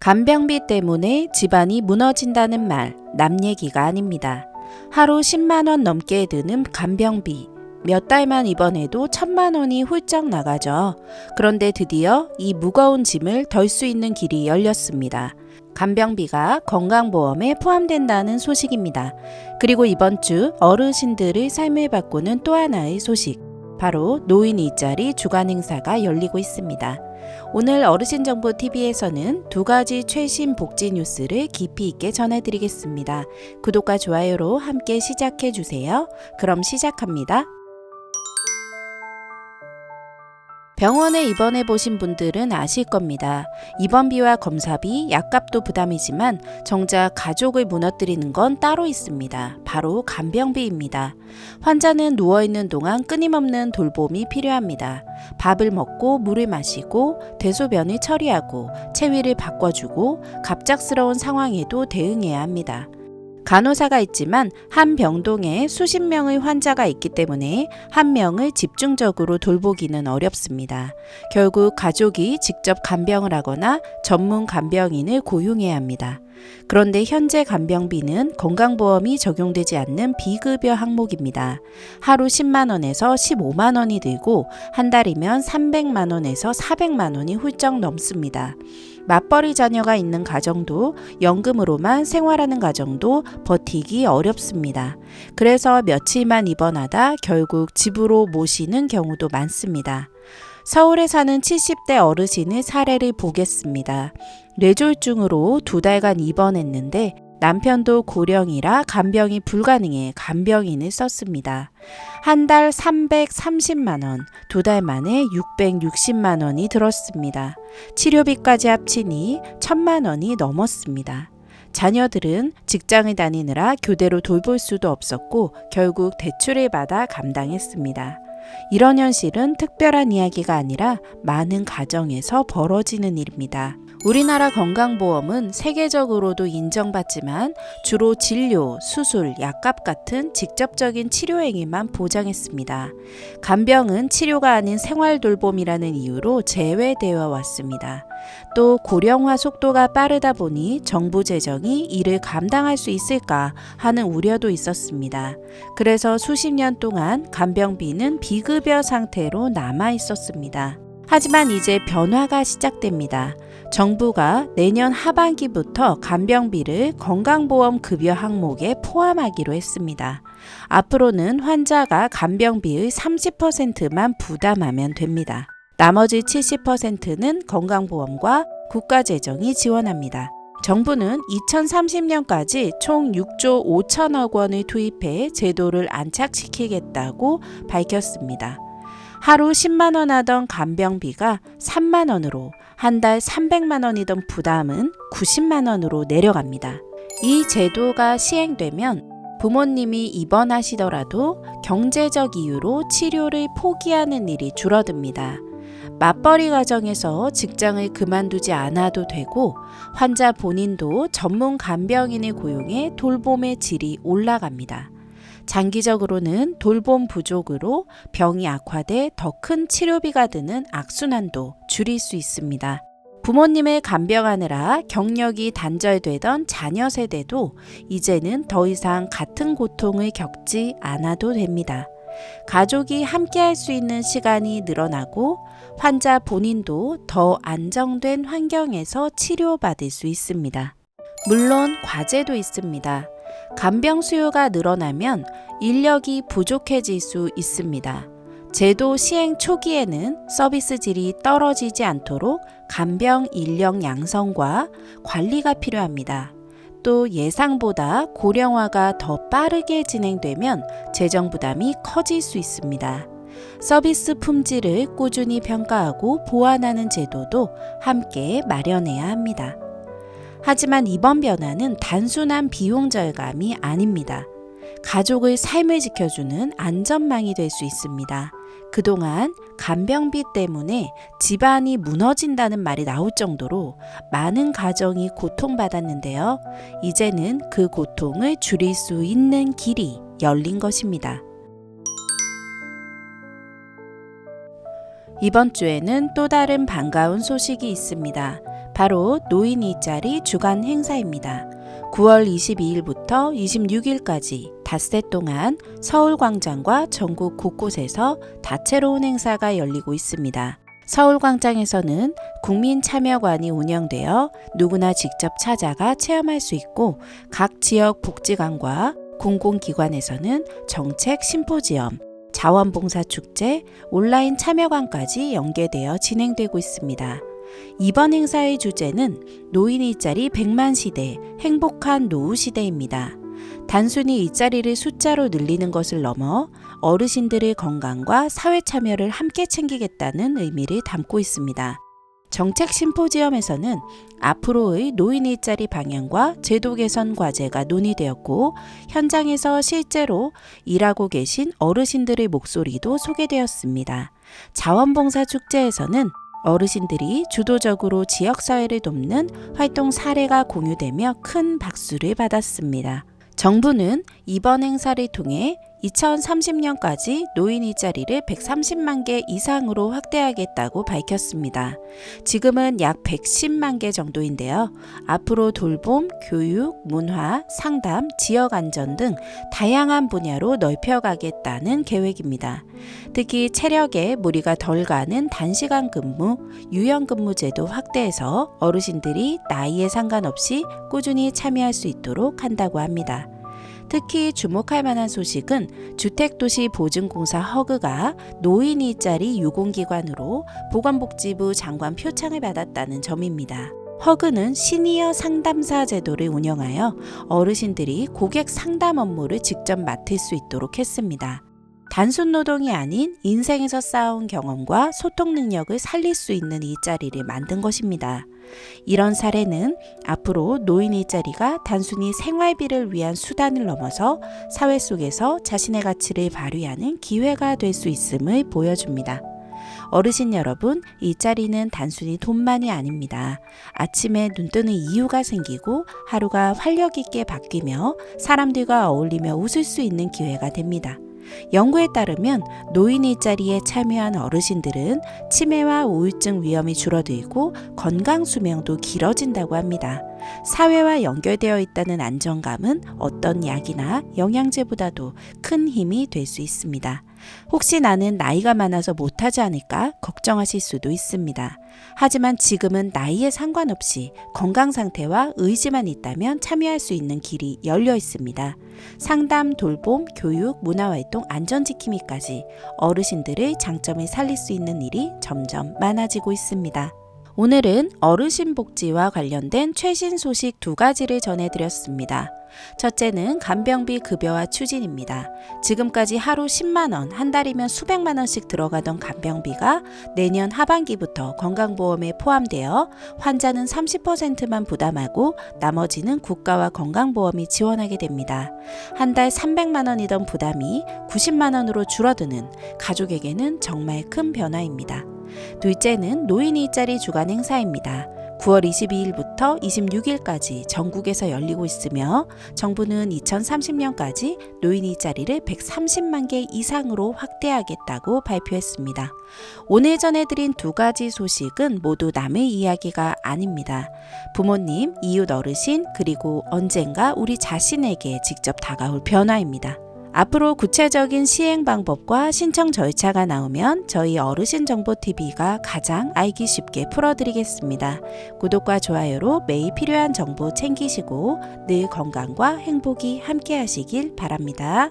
간병비 때문에 집안이 무너진다는 말, 남 얘기가 아닙니다. 하루 10만 원 넘게 드는 간병비. 몇 달만 입원해도 1,000만 원이 훌쩍 나가죠. 그런데 드디어 이 무거운 짐을 덜 수 있는 길이 열렸습니다. 간병비가 건강보험에 포함된다는 소식입니다. 그리고 이번 주 어르신들의 삶을 바꾸는 또 하나의 소식. 바로 노인 일자리 주간 행사가 열리고 있습니다. 오늘 어르신정보TV에서는 두 가지 최신 복지 뉴스를 깊이 있게 전해드리겠습니다. 구독과 좋아요로 함께 시작해주세요. 그럼 시작합니다. 병원에 입원해 보신 분들은 아실 겁니다. 입원비와 검사비, 약값도 부담이지만 정작 가족을 무너뜨리는 건 따로 있습니다. 바로 간병비입니다. 환자는 누워있는 동안 끊임없는 돌봄이 필요합니다. 밥을 먹고 물을 마시고 대소변을 처리하고 체위를 바꿔주고 갑작스러운 상황에도 대응해야 합니다. 간호사가 있지만 한 병동에 수십 명의 환자가 있기 때문에 한 명을 집중적으로 돌보기는 어렵습니다. 결국 가족이 직접 간병을 하거나 전문 간병인을 고용해야 합니다. 그런데 현재 간병비는 건강보험이 적용되지 않는 비급여 항목입니다. 하루 10만 원에서 15만 원이 들고 한 달이면 300만 원에서 400만 원이 훌쩍 넘습니다. 맞벌이 자녀가 있는 가정도 연금으로만 생활하는 가정도 버티기 어렵습니다. 그래서 며칠만 입원하다 결국 집으로 모시는 경우도 많습니다. 서울에 사는 70대 어르신의 사례를 보겠습니다. 뇌졸중으로 2달간 입원했는데 남편도 고령이라 간병이 불가능해 간병인을 썼습니다. 한 달 330만 원, 2달 만에 660만 원이 들었습니다. 치료비까지 합치니 1,000만 원이 넘었습니다. 자녀들은 직장을 다니느라 교대로 돌볼 수도 없었고 결국 대출을 받아 감당했습니다. 이런 현실은 특별한 이야기가 아니라 많은 가정에서 벌어지는 일입니다. 우리나라 건강보험은 세계적으로도 인정받지만 주로 진료, 수술, 약값 같은 직접적인 치료 행위만 보장했습니다. 간병은 치료가 아닌 생활돌봄이라는 이유로 제외되어 왔습니다. 또 고령화 속도가 빠르다 보니 정부 재정이 이를 감당할 수 있을까 하는 우려도 있었습니다. 그래서 수십 년 동안 간병비는 비급여 상태로 남아 있었습니다. 하지만 이제 변화가 시작됩니다. 정부가 내년 하반기부터 간병비를 건강보험 급여 항목에 포함하기로 했습니다. 앞으로는 환자가 간병비의 30%만 부담하면 됩니다. 나머지 70%는 건강보험과 국가재정이 지원합니다. 정부는 2030년까지 총 6조 5천억 원을 투입해 제도를 안착시키겠다고 밝혔습니다. 하루 10만 원 하던 간병비가 3만 원으로 한 달 300만 원이던 부담은 90만 원으로 내려갑니다. 이 제도가 시행되면 부모님이 입원하시더라도 경제적 이유로 치료를 포기하는 일이 줄어듭니다. 맞벌이 가정에서 직장을 그만두지 않아도 되고 환자 본인도 전문 간병인을 고용해 돌봄의 질이 올라갑니다. 장기적으로는 돌봄 부족으로 병이 악화돼 더 큰 치료비가 드는 악순환도 줄일 수 있습니다. 부모님을 간병하느라 경력이 단절되던 자녀 세대도 이제는 더 이상 같은 고통을 겪지 않아도 됩니다. 가족이 함께할 수 있는 시간이 늘어나고 환자 본인도 더 안정된 환경에서 치료받을 수 있습니다. 물론 과제도 있습니다. 간병 수요가 늘어나면 인력이 부족해질 수 있습니다. 제도 시행 초기에는 서비스 질이 떨어지지 않도록 간병 인력 양성과 관리가 필요합니다. 또 예상보다 고령화가 더 빠르게 진행되면 재정 부담이 커질 수 있습니다. 서비스 품질을 꾸준히 평가하고 보완하는 제도도 함께 마련해야 합니다. 하지만 이번 변화는 단순한 비용 절감이 아닙니다. 가족의 삶을 지켜주는 안전망이 될 수 있습니다. 그동안 간병비 때문에 집안이 무너진다는 말이 나올 정도로 많은 가정이 고통받았는데요. 이제는 그 고통을 줄일 수 있는 길이 열린 것입니다. 이번 주에는 또 다른 반가운 소식이 있습니다. 바로 노인 일자리 주간 행사입니다. 9월 22일부터 26일까지 닷새 동안 서울광장과 전국 곳곳에서 다채로운 행사가 열리고 있습니다. 서울광장에서는 국민참여관이 운영되어 누구나 직접 찾아가 체험할 수 있고, 각 지역 복지관과 공공기관에서는 정책 심포지엄, 자원봉사축제, 온라인 참여관까지 연계되어 진행되고 있습니다. 이번 행사의 주제는 노인 일자리 100만 시대, 행복한 노후 시대입니다. 단순히 일자리를 숫자로 늘리는 것을 넘어 어르신들의 건강과 사회 참여를 함께 챙기겠다는 의미를 담고 있습니다. 정책 심포지엄에서는 앞으로의 노인 일자리 방향과 제도 개선 과제가 논의되었고, 현장에서 실제로 일하고 계신 어르신들의 목소리도 소개되었습니다. 자원봉사 축제에서는 어르신들이 주도적으로 지역사회를 돕는 활동 사례가 공유되며 큰 박수를 받았습니다. 정부는 이번 행사를 통해 2030년까지 노인 일자리를 130만 개 이상으로 확대하겠다고 밝혔습니다. 지금은 약 110만 개 정도인데요. 앞으로 돌봄, 교육, 문화, 상담, 지역 안전 등 다양한 분야로 넓혀가겠다는 계획입니다. 특히 체력에 무리가 덜 가는 단시간 근무, 유연 근무제도 확대해서 어르신들이 나이에 상관없이 꾸준히 참여할 수 있도록 한다고 합니다. 특히 주목할 만한 소식은 주택도시보증공사 허그가 노인 일자리 유공기관으로 보건복지부 장관 표창을 받았다는 점입니다. 허그는 시니어 상담사 제도를 운영하여 어르신들이 고객 상담 업무를 직접 맡을 수 있도록 했습니다. 단순 노동이 아닌 인생에서 쌓아온 경험과 소통 능력을 살릴 수 있는 일자리를 만든 것입니다. 이런 사례는 앞으로 노인 일자리가 단순히 생활비를 위한 수단을 넘어서 사회 속에서 자신의 가치를 발휘하는 기회가 될 수 있음을 보여줍니다. 어르신 여러분, 일자리는 단순히 돈만이 아닙니다. 아침에 눈뜨는 이유가 생기고 하루가 활력 있게 바뀌며 사람들과 어울리며 웃을 수 있는 기회가 됩니다. 연구에 따르면 노인 일자리에 참여한 어르신들은 치매와 우울증 위험이 줄어들고 건강 수명도 길어진다고 합니다. 사회와 연결되어 있다는 안정감은 어떤 약이나 영양제보다도 큰 힘이 될 수 있습니다. 혹시 나는 나이가 많아서 못하지 않을까 걱정하실 수도 있습니다. 하지만 지금은 나이에 상관없이 건강 상태와 의지만 있다면 참여할 수 있는 길이 열려 있습니다. 상담, 돌봄, 교육, 문화활동, 안전지킴이까지 어르신들의 장점을 살릴 수 있는 일이 점점 많아지고 있습니다. 오늘은 어르신 복지와 관련된 최신 소식 2가지를 전해드렸습니다. 첫째는 간병비 급여화 추진입니다. 지금까지 하루 10만원, 한 달이면 수백만원씩 들어가던 간병비가 내년 하반기부터 건강보험에 포함되어 환자는 30%만 부담하고 나머지는 국가와 건강보험이 지원하게 됩니다. 한 달 300만원이던 부담이 90만원으로 줄어드는 가족에게는 정말 큰 변화입니다. 둘째는 노인 일자리 주간 행사입니다. 9월 22일부터 26일까지 전국에서 열리고 있으며 정부는 2030년까지 노인 일자리를 130만 개 이상으로 확대하겠다고 발표했습니다. 오늘 전해드린 2가지 소식은 모두 남의 이야기가 아닙니다. 부모님, 이웃 어르신, 그리고 언젠가 우리 자신에게 직접 다가올 변화입니다. 앞으로 구체적인 시행 방법과 신청 절차가 나오면 저희 어르신정보TV가 가장 알기 쉽게 풀어드리겠습니다. 구독과 좋아요로 매일 필요한 정보 챙기시고 늘 건강과 행복이 함께 하시길 바랍니다.